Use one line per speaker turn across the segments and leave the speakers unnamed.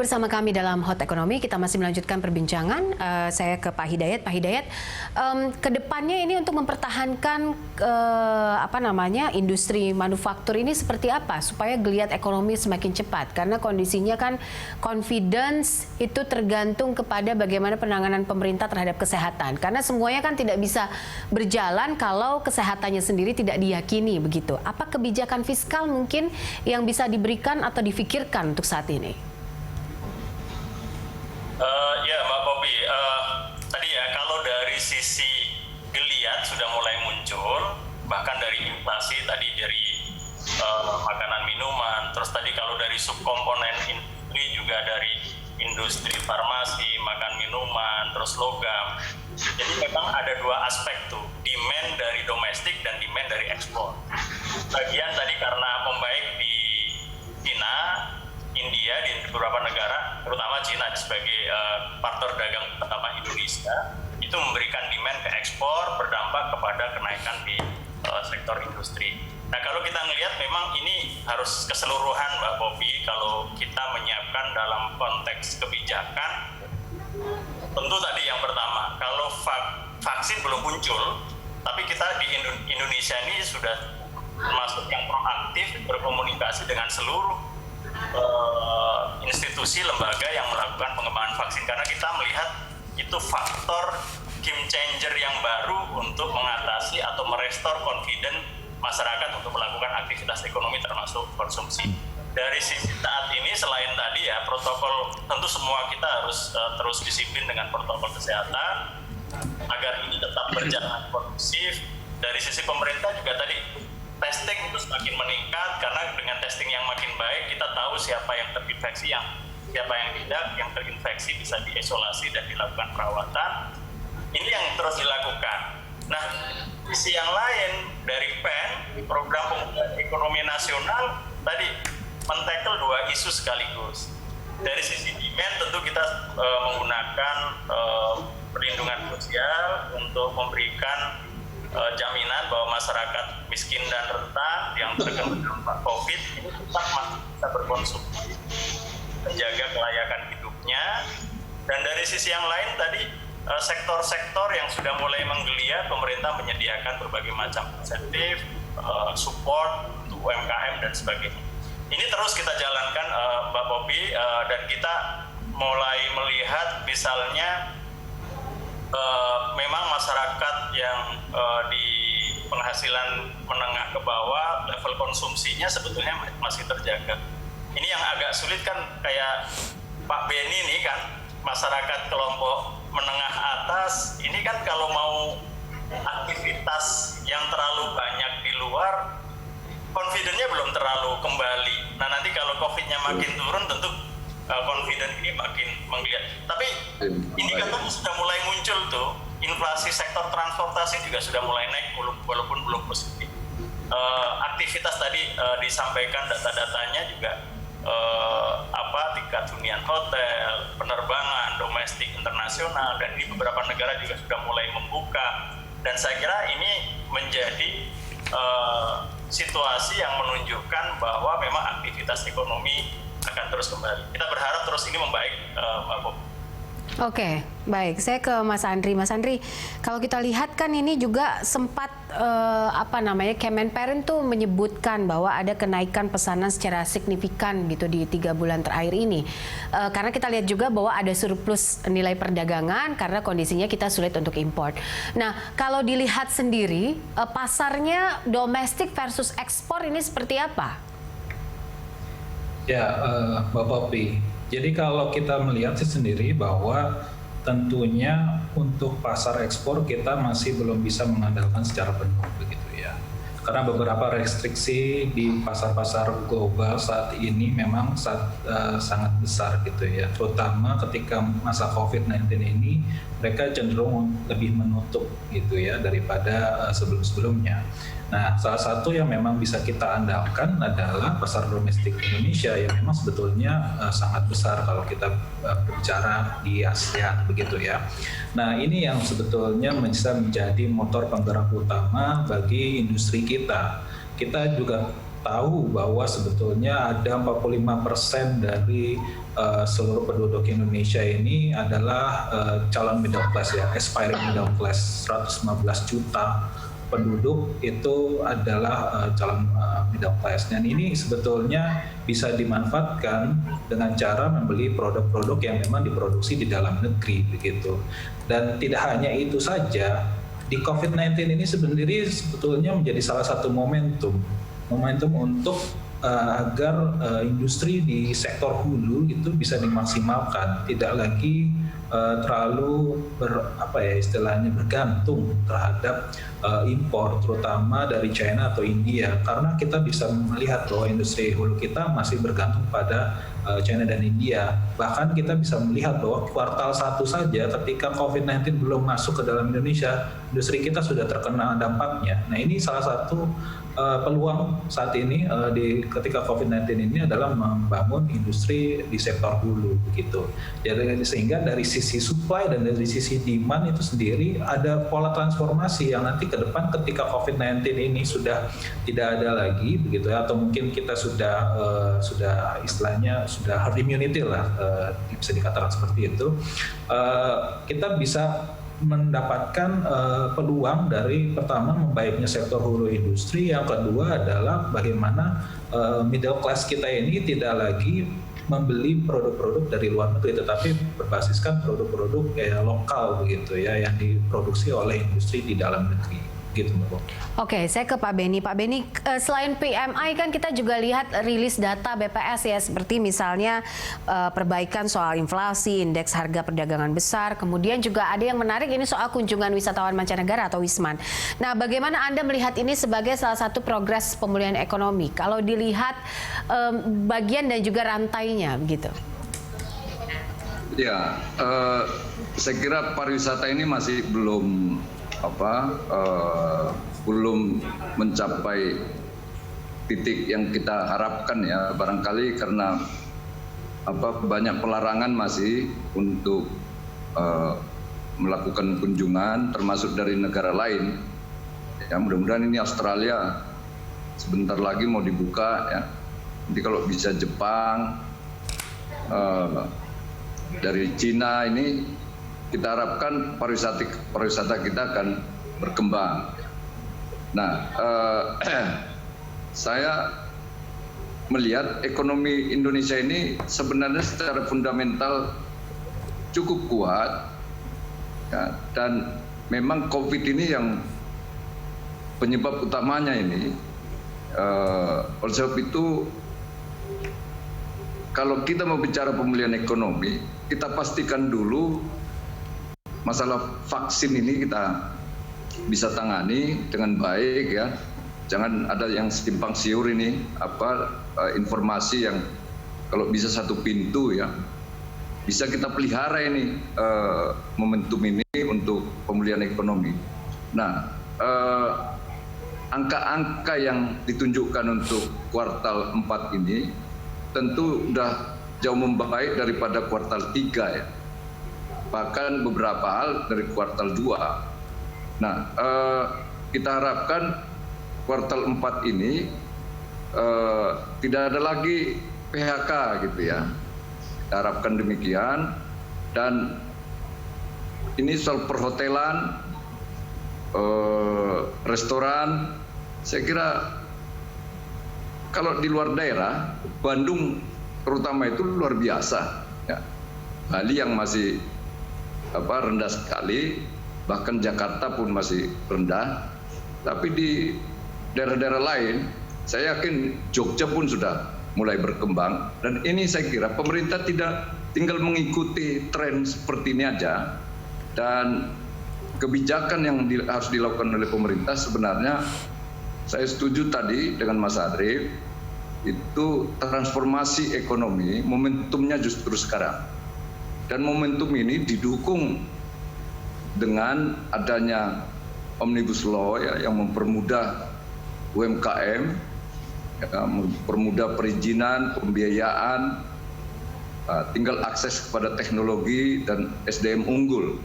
bersama kami dalam Hot Ekonomi. Kita masih melanjutkan perbincangan. Saya ke Pak Hidayat. Pak Hidayat, kedepannya ini untuk mempertahankan industri manufaktur ini seperti apa supaya geliat ekonomi semakin cepat? Karena kondisinya kan confidence itu tergantung kepada bagaimana penanganan pemerintah terhadap kesehatan. Karena semuanya kan tidak bisa berjalan kalau kesehatannya sendiri tidak diyakini begitu. Apa kebijakan fiskal mungkin yang bisa diberikan atau difikirkan untuk saat ini?
Ya Mbak Popi, tadi ya kalau dari sisi geliat sudah mulai muncul, bahkan dari inflasi tadi dari makanan minuman, terus tadi kalau dari subkomponen industri juga dari industri farmasi, makan minuman, terus logam. Jadi memang ada dua aspek tuh, demand dari domestik dan demand dari ekspor. Bagian tadi karena membaik di Cina, India, di beberapa negara, terutama Cina sebagai partner dagang utama Indonesia, itu memberikan demand ke ekspor, berdampak kepada kenaikan di sektor industri. Nah, kalau kita melihat memang ini harus keseluruhan, Mbak Popi, kalau kita menyiapkan dalam konteks kebijakan, tentu tadi yang pertama, kalau vaksin belum muncul, tapi kita di Indonesia ini sudah termasuk yang proaktif berkomunikasi dengan seluruh institusi lembaga yang melakukan pengembangan vaksin, karena kita melihat itu faktor game changer yang baru untuk mengatasi atau merestore confidence masyarakat untuk melakukan aktivitas ekonomi termasuk konsumsi. Dari sisi saat ini selain tadi ya protokol, tentu semua kita harus terus disiplin dengan protokol kesehatan agar ini tetap berjalan kondusif. Dari sisi pemerintah juga tadi testing itu semakin meningkat, karena dengan testing yang makin baik kita tahu siapa yang terinfeksi, siapa yang tidak, yang terinfeksi bisa diisolasi dan dilakukan perawatan. Ini yang terus dilakukan. Nah, sisi yang lain dari PEN, Program Pemulihan Ekonomi Nasional tadi men-tackle dua isu sekaligus. Dari sisi demand tentu kita menggunakan perlindungan sosial untuk memberikan jaminan bahwa masyarakat miskin dan rentan yang terkena dampak COVID ini tetap masih bisa berkonsumsi, menjaga kelayakan hidupnya. Dan dari sisi yang lain tadi sektor-sektor yang sudah mulai menggeliat, pemerintah menyediakan berbagai macam insentif, support untuk UMKM dan sebagainya. Ini terus kita jalankan, Mbak Popi, dan kita mulai melihat misalnya memang masyarakat yang di penghasilan menengah ke bawah, level konsumsinya sebetulnya masih terjaga. Ini yang agak sulit kan, kayak Pak Beni ini kan, masyarakat kelompok menengah atas, ini kan kalau mau aktivitas yang terlalu banyak di luar, confidence-nya belum terlalu kembali. Nah, nanti kalau COVID-nya makin turun, tentu confidence ini makin menggeliat. Tapi indikatornya sudah mulai muncul tuh, inflasi sektor transportasi juga sudah mulai naik walaupun belum positif. Aktivitas tadi disampaikan data-datanya juga tingkat hunian hotel, penerbangan domestik internasional, dan di beberapa negara juga sudah mulai membuka. Dan saya kira ini menjadi situasi yang menunjukkan bahwa memang aktivitas ekonomi akan terus kembali. Kita berharap terus ini membaik, Mbak Bob.
Oke, baik. Saya ke Mas Andri. Mas Andri, kalau kita lihat kan ini juga sempat Kemenperin tuh menyebutkan bahwa ada kenaikan pesanan secara signifikan gitu di 3 bulan terakhir ini. Karena kita lihat juga bahwa ada surplus nilai perdagangan karena kondisinya kita sulit untuk impor. Nah, kalau dilihat sendiri pasarnya domestik versus ekspor ini seperti apa?
Ya, Mbak Popi. Jadi kalau kita melihat sendiri bahwa tentunya untuk pasar ekspor kita masih belum bisa mengandalkan secara penuh begitu ya. Karena beberapa restriksi di pasar-pasar global saat ini memang sangat besar gitu ya. Terutama ketika masa COVID-19 ini mereka cenderung lebih menutup gitu ya daripada sebelum-sebelumnya. Nah, salah satu yang memang bisa kita andalkan adalah pasar domestik Indonesia yang memang sebetulnya sangat besar kalau kita berbicara di ASEAN begitu ya. Nah, ini yang sebetulnya bisa menjadi motor penggerak utama bagi industri kita. Kita juga tahu bahwa sebetulnya ada 45% dari seluruh penduduk Indonesia ini adalah calon middle class ya, aspiring middle class. 115 juta penduduk itu adalah calon middle class, dan ini sebetulnya bisa dimanfaatkan dengan cara membeli produk-produk yang memang diproduksi di dalam negeri begitu. Dan tidak hanya itu saja, di COVID-19 ini sebetulnya menjadi salah satu momentum untuk agar industri di sektor hulu itu bisa dimaksimalkan, tidak lagi terlalu bergantung terhadap impor, terutama dari China atau India, karena kita bisa melihat bahwa industri hulu kita masih bergantung pada China dan India. Bahkan kita bisa melihat bahwa kuartal 1 saja ketika COVID-19 belum masuk ke dalam Indonesia, industri kita sudah terkena dampaknya. Nah, ini salah satu peluang saat ini ketika COVID-19 ini adalah membangun industri di sektor hulu begitu. Jadi sehingga dari sisi supply dan dari sisi demand itu sendiri ada pola transformasi yang nanti ke depan ketika COVID-19 ini sudah tidak ada lagi begitu ya, atau mungkin kita sudah istilahnya sudah herd immunity lah, bisa dikatakan seperti itu, kita bisa mendapatkan peluang dari pertama membaiknya sektor hulu industri, yang kedua adalah bagaimana middle class kita ini tidak lagi membeli produk-produk dari luar negeri tetapi berbasiskan produk-produk lokal begitu ya, yang diproduksi oleh industri di dalam negeri. Gitu, Mbak.
Oke, saya ke Pak Beni. Pak Beni, selain PMI kan kita juga lihat rilis data BPS ya, seperti misalnya perbaikan soal inflasi, indeks harga perdagangan besar, kemudian juga ada yang menarik ini soal kunjungan wisatawan mancanegara atau Wisman. Nah, bagaimana Anda melihat ini sebagai salah satu progres pemulihan ekonomi? Kalau dilihat bagian dan juga rantainya, begitu.
Ya, saya kira pariwisata ini masih belum mencapai titik yang kita harapkan ya, barangkali karena banyak pelarangan masih untuk melakukan kunjungan termasuk dari negara lain ya. Mudah-mudahan ini Australia sebentar lagi mau dibuka ya, nanti kalau bisa Jepang, dari Cina ini kita harapkan pariwisata kita akan berkembang. Nah, saya melihat ekonomi Indonesia ini sebenarnya secara fundamental cukup kuat, ya, dan memang COVID ini yang penyebab utamanya ini. Oleh sebab itu, kalau kita mau bicara pemulihan ekonomi, kita pastikan dulu masalah vaksin ini kita bisa tangani dengan baik ya. Jangan ada yang simpang siur ini, informasi yang kalau bisa satu pintu ya. Bisa kita pelihara ini momentum ini untuk pemulihan ekonomi. Nah, angka-angka yang ditunjukkan untuk kuartal 4 ini tentu sudah jauh membaik daripada kuartal 3 ya. Bahkan beberapa hal dari kuartal 2. Nah, kita harapkan kuartal 4 ini tidak ada lagi PHK gitu ya. Kita harapkan demikian. Dan ini soal perhotelan, restoran, saya kira kalau di luar daerah, Bandung terutama itu luar biasa ya. Bali yang masih rendah sekali, bahkan Jakarta pun masih rendah. Tapi di daerah-daerah lain, saya yakin Jogja pun sudah mulai berkembang. Dan ini saya kira pemerintah tidak tinggal mengikuti tren seperti ini aja. Dan kebijakan yang harus dilakukan oleh pemerintah sebenarnya, saya setuju tadi dengan Mas Adrif, itu transformasi ekonomi, momentumnya justru sekarang. Dan momentum ini didukung dengan adanya Omnibus Law ya, yang mempermudah UMKM, ya, mempermudah perizinan, pembiayaan, tinggal akses kepada teknologi dan SDM unggul.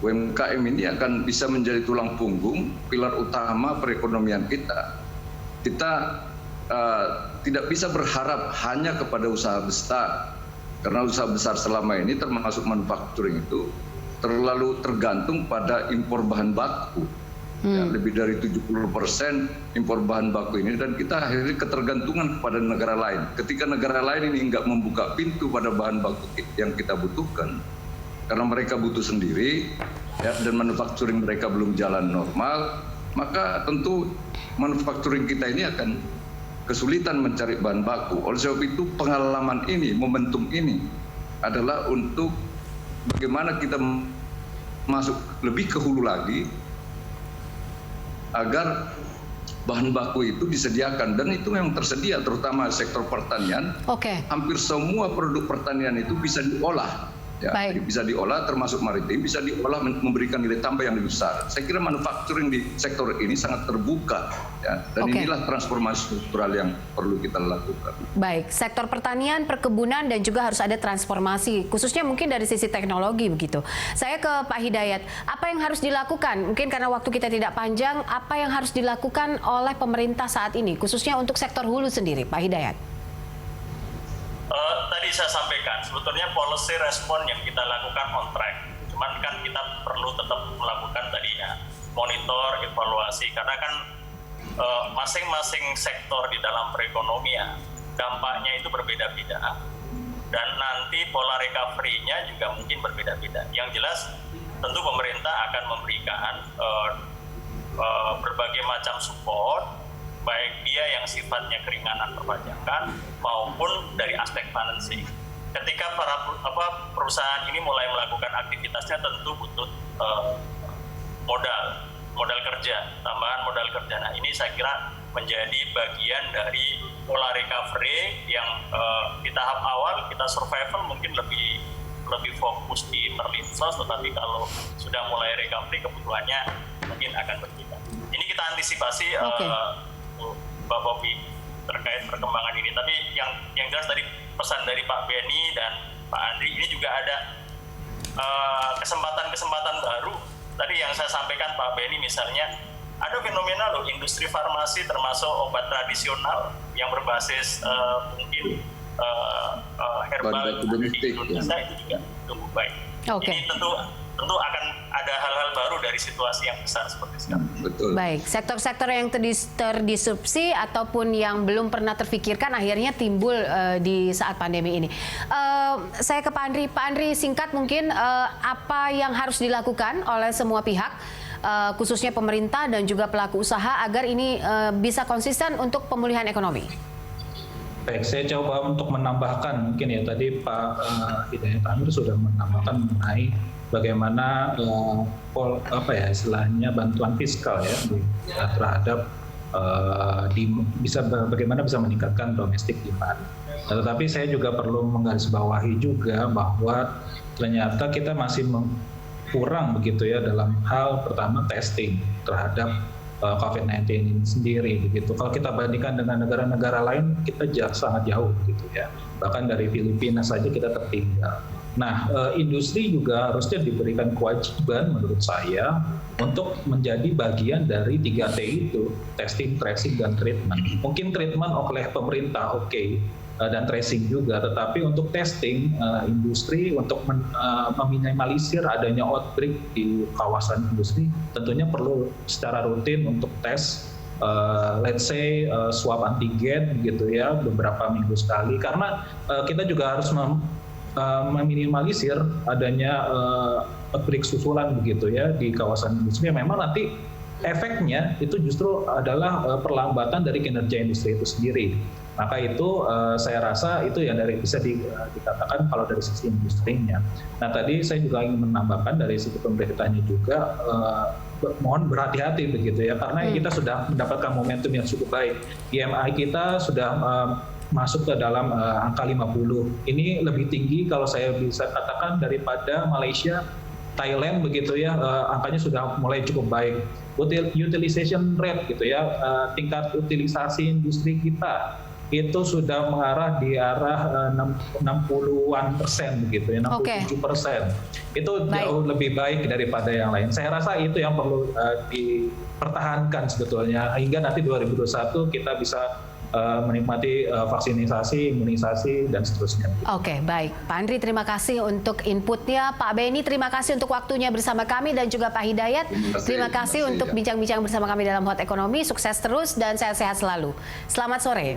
UMKM ini akan bisa menjadi tulang punggung, pilar utama perekonomian kita. Kita tidak bisa berharap hanya kepada usaha besar, karena usaha besar selama ini termasuk manufacturing itu terlalu tergantung pada impor bahan baku. Ya, lebih dari 70% impor bahan baku ini, dan kita akhirnya ketergantungan kepada negara lain. Ketika negara lain ini nggak membuka pintu pada bahan baku yang kita butuhkan, karena mereka butuh sendiri, ya, dan manufacturing mereka belum jalan normal, maka tentu manufacturing kita ini akan kesulitan mencari bahan baku. Oleh sebab itu pengalaman ini, momentum ini adalah untuk bagaimana kita masuk lebih ke hulu lagi agar bahan baku itu disediakan, dan itu memang tersedia, terutama sektor pertanian. Hampir semua produk pertanian itu bisa diolah, ya, bisa diolah, termasuk maritim, bisa diolah memberikan nilai tambah yang lebih besar. Saya kira manufacturing di sektor ini sangat terbuka, ya, dan inilah transformasi struktural yang perlu kita lakukan.
Baik, sektor pertanian, perkebunan, dan juga harus ada transformasi, khususnya mungkin dari sisi teknologi begitu. Saya ke Pak Hidayat, apa yang harus dilakukan? Mungkin karena waktu kita tidak panjang, apa yang harus dilakukan oleh pemerintah saat ini, khususnya untuk sektor hulu sendiri, Pak Hidayat?
Tadi saya sampaikan, sebetulnya policy respon yang kita lakukan on track. Cuman kan kita perlu tetap melakukan tadi ya, monitor, evaluasi, karena kan masing-masing sektor di dalam perekonomian dampaknya itu berbeda-beda, dan nanti pola recovery-nya juga mungkin berbeda-beda. Yang jelas tentu pemerintah akan memberikan berbagai macam support, baik dia yang sifatnya keringanan perpajakan maupun dari aspek financing. Ketika para perusahaan ini mulai melakukan aktivitasnya, tentu butuh modal kerja, tambahan modal kerja. Nah, ini saya kira menjadi bagian dari pola recovery yang di tahap awal kita survival mungkin lebih fokus di perlinsos, tetapi kalau sudah mulai recovery kebutuhannya mungkin akan berbeda. Ini kita antisipasi Mbak Poppy terkait perkembangan ini. Tapi yang jelas tadi pesan dari Pak Benny dan Pak Andri, ini juga ada kesempatan-kesempatan baru. Tadi yang saya sampaikan Pak Benny misalnya, ada fenomena loh industri farmasi termasuk obat tradisional yang berbasis mungkin herbal di Indonesia itu juga tumbuh baik. Ini tentu akan ada hal-hal baru dari situasi yang besar seperti sekarang.
Betul.
Baik, sektor-sektor yang terdisrupsi ataupun yang belum pernah terfikirkan akhirnya timbul di saat pandemi ini. Saya ke Pak Andri. Pak Andri, singkat mungkin apa yang harus dilakukan oleh semua pihak, khususnya pemerintah dan juga pelaku usaha, agar ini bisa konsisten untuk pemulihan ekonomi?
Baik, saya coba untuk menambahkan, mungkin ya tadi Pak Hidayat Amir sudah menambahkan mengenai bagaimana istilahnya bantuan fiskal ya terhadap bagaimana bisa meningkatkan domestic demand. Tetapi saya juga perlu menggarisbawahi juga bahwa ternyata kita masih kurang begitu ya dalam hal pertama testing terhadap COVID-19 ini sendiri begitu. Kalau kita bandingkan dengan negara-negara lain, kita sangat jauh gitu ya. Bahkan dari Filipina saja kita tertinggal. Nah, industri juga harusnya diberikan kewajiban menurut saya untuk menjadi bagian dari 3T itu, testing, tracing, dan treatment. Mungkin treatment oleh pemerintah dan tracing juga, tetapi untuk testing industri untuk meminimalisir adanya outbreak di kawasan industri tentunya perlu secara rutin untuk tes let's say swab antigen gitu ya beberapa minggu sekali, karena kita juga harus meminimalisir adanya outbreak susulan begitu ya di kawasan industri yang memang nanti efeknya itu justru adalah perlambatan dari kinerja industri itu sendiri. Maka itu saya rasa itu yang bisa dikatakan kalau dari sisi industrinya. Nah tadi saya juga ingin menambahkan dari sisi pemerintahnya juga mohon berhati-hati begitu ya, karena kita sudah mendapatkan momentum yang cukup baik. IMI kita sudah masuk ke dalam angka 50. Ini lebih tinggi kalau saya bisa katakan daripada Malaysia, Thailand begitu ya, angkanya sudah mulai cukup baik. Utilization rate gitu ya, tingkat utilisasi industri kita itu sudah mengarah di arah 60-an% begitu ya, 67%. Itu jauh lebih baik daripada yang lain. Saya rasa itu yang perlu dipertahankan sebetulnya hingga nanti 2021 kita bisa menikmati vaksinisasi, imunisasi, dan seterusnya.
Oke, baik. Pak Andri, terima kasih untuk inputnya. Pak Beni, terima kasih untuk waktunya bersama kami, dan juga Pak Hidayat. Terima kasih untuk bincang-bincang bersama kami dalam Hot Ekonomi. Sukses terus dan sehat-sehat selalu. Selamat sore.